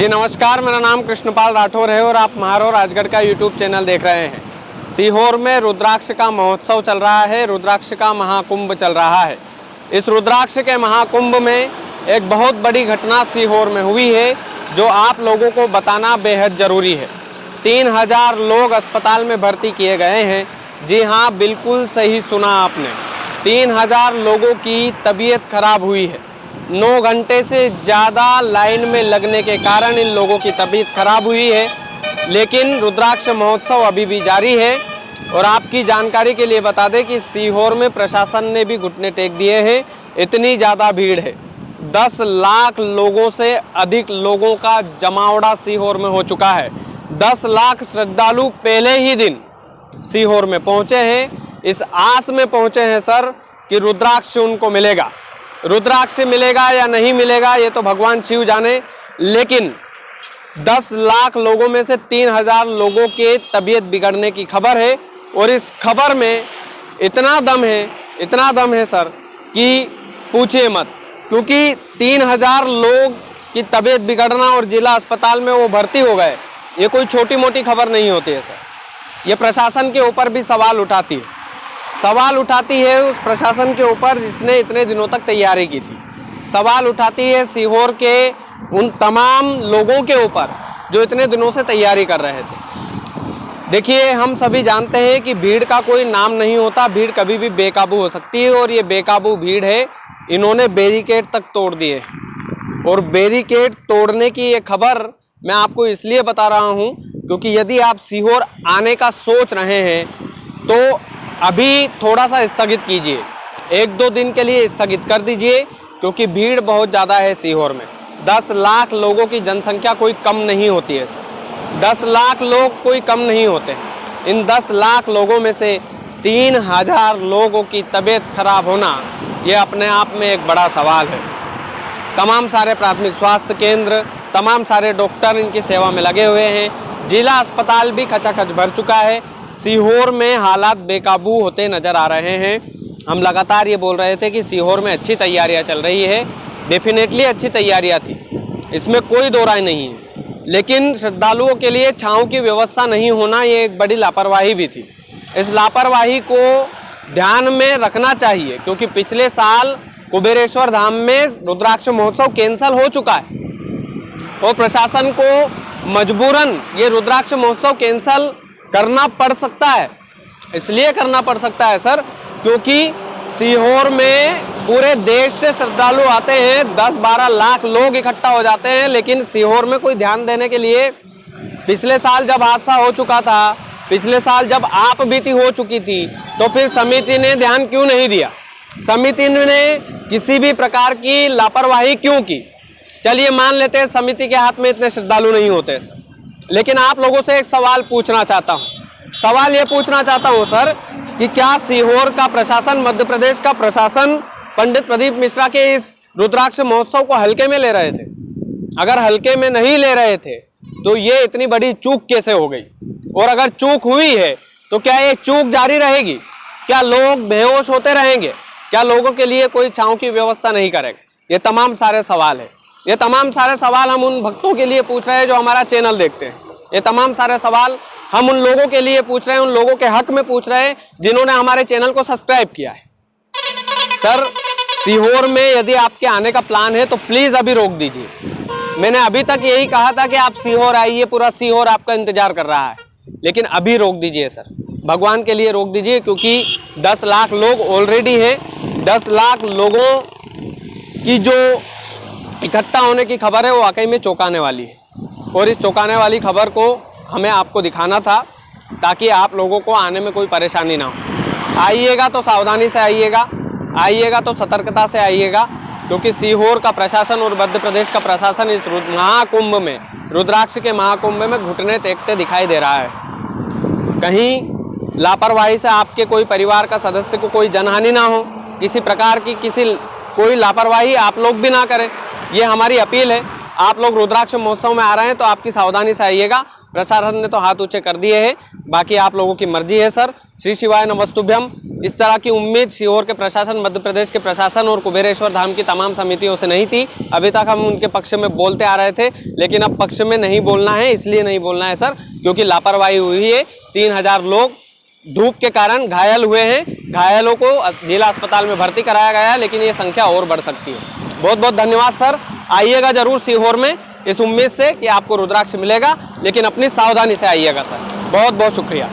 जी नमस्कार, मेरा नाम कृष्णपाल राठौर है और आप महारो राजगढ़ का यूट्यूब चैनल देख रहे हैं। सीहोर में रुद्राक्ष का महोत्सव चल रहा है, रुद्राक्ष का महाकुंभ चल रहा है। इस रुद्राक्ष के महाकुंभ में एक बहुत बड़ी घटना सीहोर में हुई है जो आप लोगों को बताना बेहद ज़रूरी है। 3000 लोग अस्पताल में भर्ती किए गए हैं। जी हाँ, बिल्कुल सही सुना आपने, 3000 लोगों की तबीयत खराब हुई है। 9 घंटे से ज़्यादा लाइन में लगने के कारण इन लोगों की तबीयत खराब हुई है। लेकिन रुद्राक्ष महोत्सव अभी भी जारी है। और आपकी जानकारी के लिए बता दें कि सीहोर में प्रशासन ने भी घुटने टेक दिए हैं, इतनी ज़्यादा भीड़ है। 10 लाख लोगों से अधिक लोगों का जमावड़ा सीहोर में हो चुका है। 10 लाख श्रद्धालु पहले ही दिन सीहोर में पहुँचे हैं। इस आस में पहुँचे हैं सर कि रुद्राक्ष उनको मिलेगा। रुद्राक्ष मिलेगा या नहीं मिलेगा ये तो भगवान शिव जाने, लेकिन 10 लाख लोगों में से 3000 लोगों के तबीयत बिगड़ने की खबर है। और इस खबर में इतना दम है सर कि पूछिए मत, क्योंकि 3000 लोग की तबीयत बिगड़ना और जिला अस्पताल में वो भर्ती हो गए, ये कोई छोटी मोटी खबर नहीं होती है सर। ये प्रशासन के ऊपर भी सवाल उठाती है उस प्रशासन के ऊपर जिसने इतने दिनों तक तैयारी की थी। सवाल उठाती है सीहोर के उन तमाम लोगों के ऊपर जो इतने दिनों से तैयारी कर रहे थे। देखिए, हम सभी जानते हैं कि भीड़ का कोई नाम नहीं होता, भीड़ कभी भी बेकाबू हो सकती है और ये बेकाबू भीड़ है। इन्होंने बैरिकेड तक तोड़ दिए और बैरिकेड तोड़ने की ये खबर मैं आपको इसलिए बता रहा हूँ क्योंकि यदि आप सीहोर आने का सोच रहे हैं तो अभी थोड़ा सा स्थगित कीजिए, 1-2 दिन के लिए स्थगित कर दीजिए, क्योंकि भीड़ बहुत ज़्यादा है सीहोर में। 10 लाख लोगों की जनसंख्या कोई कम नहीं होती है सर, 10 लाख लोग कोई कम नहीं होते। इन 10 लाख लोगों में से 3000 लोगों की तबीयत खराब होना ये अपने आप में एक बड़ा सवाल है। तमाम सारे प्राथमिक स्वास्थ्य केंद्र, तमाम सारे डॉक्टर इनकी सेवा में लगे हुए हैं। जिला अस्पताल भी खचाखच भर चुका है। सीहोर में हालात बेकाबू होते नज़र आ रहे हैं। हम लगातार ये बोल रहे थे कि सीहोर में अच्छी तैयारियां चल रही है, डेफिनेटली अच्छी तैयारियां थी, इसमें कोई दो राय नहीं है। लेकिन श्रद्धालुओं के लिए छांव की व्यवस्था नहीं होना ये एक बड़ी लापरवाही भी थी। इस लापरवाही को ध्यान में रखना चाहिए, क्योंकि पिछले साल कुबेरेश्वर धाम में रुद्राक्ष महोत्सव कैंसल हो चुका है और प्रशासन को मजबूरन ये रुद्राक्ष महोत्सव कैंसल करना पड़ सकता है। इसलिए करना पड़ सकता है सर क्योंकि सीहोर में पूरे देश से श्रद्धालु आते हैं, 10-12 लाख लोग इकट्ठा हो जाते हैं। लेकिन सीहोर में कोई ध्यान देने के लिए, पिछले साल जब हादसा हो चुका था, पिछले साल जब आप बीती हो चुकी थी, तो फिर समिति ने ध्यान क्यों नहीं दिया? समिति ने किसी भी प्रकार की लापरवाही क्यों की? चलिए मान लेते हैं समिति के हाथ में इतने श्रद्धालु नहीं होते सर, लेकिन आप लोगों से एक सवाल पूछना चाहता हूँ। सवाल ये पूछना चाहता हूँ सर कि क्या सीहोर का प्रशासन, मध्य प्रदेश का प्रशासन पंडित प्रदीप मिश्रा के इस रुद्राक्ष महोत्सव को हल्के में ले रहे थे? अगर हल्के में नहीं ले रहे थे तो ये इतनी बड़ी चूक कैसे हो गई? और अगर चूक हुई है तो क्या ये चूक जारी रहेगी? क्या लोग बेहोश होते रहेंगे? क्या लोगों के लिए कोई छांव की व्यवस्था नहीं करेगा? ये तमाम सारे सवाल है। ये तमाम सारे सवाल हम उन भक्तों के लिए पूछ रहे हैं जो हमारा चैनल देखते हैं। ये तमाम सारे सवाल हम उन लोगों के लिए पूछ रहे हैं, उन लोगों के हक में पूछ रहे हैं जिन्होंने हमारे चैनल को सब्सक्राइब किया है। सर, सीहोर में यदि आपके आने का प्लान है तो प्लीज़ अभी रोक दीजिए। मैंने अभी तक यही कहा था कि आप सीहोर आइए, पूरा सीहोर आपका इंतजार कर रहा है, लेकिन अभी रोक दीजिए सर, भगवान के लिए रोक दीजिए, क्योंकि 10 लाख लोग ऑलरेडी हैं। 10 लाख लोगों की जो इकट्ठा होने की खबर है वो वाकई में चौंकाने वाली है। और इस चौंकाने वाली खबर को हमें आपको दिखाना था ताकि आप लोगों को आने में कोई परेशानी ना हो। आइएगा तो सावधानी से आइएगा, आइएगा तो सतर्कता से आइएगा, क्योंकि सीहोर का प्रशासन और मध्य प्रदेश का प्रशासन इस महाकुंभ में, रुद्राक्ष के महाकुंभ में घुटने टेकते दिखाई दे रहा है। कहीं लापरवाही से आपके कोई परिवार का सदस्य को कोई जनहानि ना हो, किसी प्रकार की कोई लापरवाही आप लोग भी ना करें, ये हमारी अपील है। आप लोग रुद्राक्ष महोत्सव में आ रहे हैं तो आपकी सावधानी से आइएगा। प्रशासन ने तो हाथ ऊंचे कर दिए हैं, बाकी आप लोगों की मर्जी है सर। श्री शिवाय नमस्तुभ्यम। इस तरह की उम्मीद सीहोर के प्रशासन, मध्य प्रदेश के प्रशासन और कुबेरेश्वर धाम की तमाम समितियों से नहीं थी। अभी तक हम उनके पक्ष में बोलते आ रहे थे, लेकिन अब पक्ष में नहीं बोलना है। इसलिए नहीं बोलना है सर क्योंकि लापरवाही हुई है। 3000 लोग धूप के कारण घायल हुए हैं। घायलों को जिला अस्पताल में भर्ती कराया गया है, लेकिन ये संख्या और बढ़ सकती है। बहुत बहुत धन्यवाद सर। आइएगा जरूर सीहोर में, इस उम्मीद से कि आपको रुद्राक्ष मिलेगा, लेकिन अपनी सावधानी से आइएगा सर। बहुत बहुत शुक्रिया।